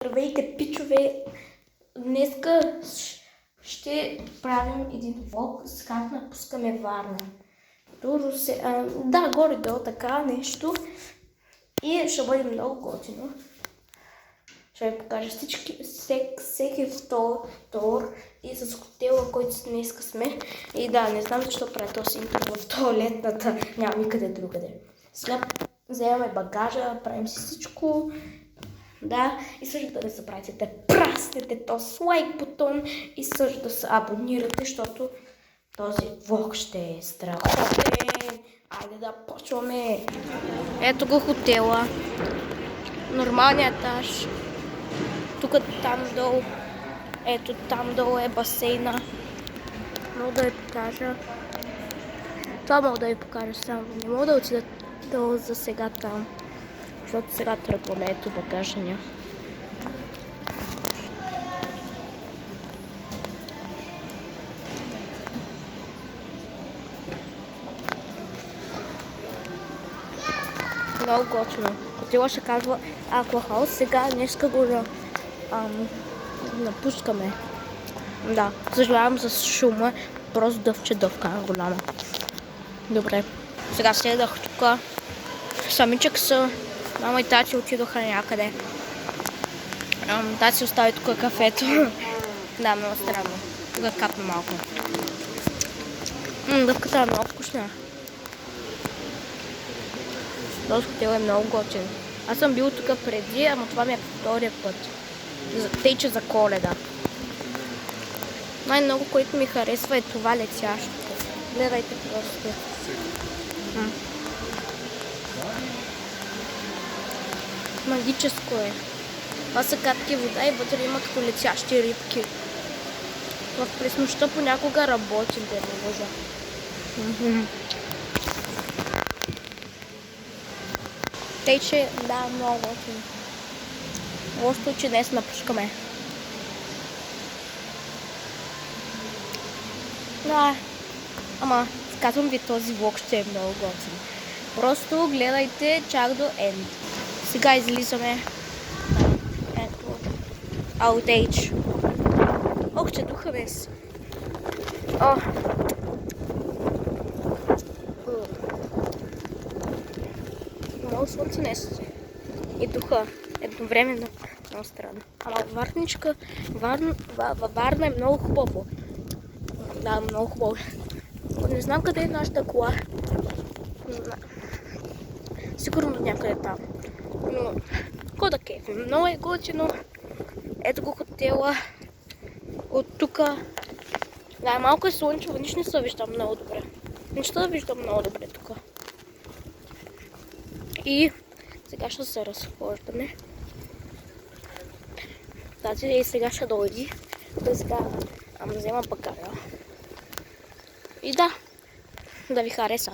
Здравейте, пичове! Днеска ще правим един влог с как напускаме Варна. Да, горе-долу така нещо. И ще бъде много готино. Ще ви покажа всеки втор и с хотела, който днеска сме. И да, не знам защо правя този интро в туалетната, няма никъде другаде. Сега вземаме багажа, правим си всичко. Да, и също да не забравяйте да праснете този лайк бутон и също да се абонирате, защото този влог ще е страхотен. Айде да почваме! Ето го хотела. Нормалният етаж. Тук там долу. Ето там долу е басейна. Мога да ви покажа. Това мога да ви покажа само. Не мога да отида долу за сега там. Защото сега тръгваме, ето багажния. Много готино. Хотела ще казва Аквахаус, сега днеска го напускаме. Да, съжалявам за шума, просто дъвка голяма. Добре, сега седах тук. Самичък са. Мама и тати отидоха някъде. Тати остави тук кафето. Да, много странно. Тук капна малко. Дъвката е много вкусна. Този хотел е много готин. Аз съм бил тук преди, ама това ми е втория път. Тъй, че за Коледа. Най-много, което ми харесва е това летящото. Гледайте просто. Магическо е. Това са капки вода и вътре има като летящи рибки. В през понякога работи, да не лъжа. Тъй, че да, много готино. Лошото, че днес напускаме. Да, ама казвам ви, този влог ще е много готин. Просто гледайте чак до енд. Сега излизаме. Ето. Outage. Ох, че духа днес. Много слънце днес. И духа. Едновременно. Много странно. Ама Варна е много хубаво. Да, много хубаво. Не знам къде е нашата кола. Сигурно някъде там. Но, какво да кефим? Много е готино. Ето го хотела. От тука. Да, малко е слънчево, нищо не се виждам много добре. Нищо да виждам много добре тук. И сега ще се разхождаме. Тази и сега ще дойди. Да сега взема багажа. И да ви хареса.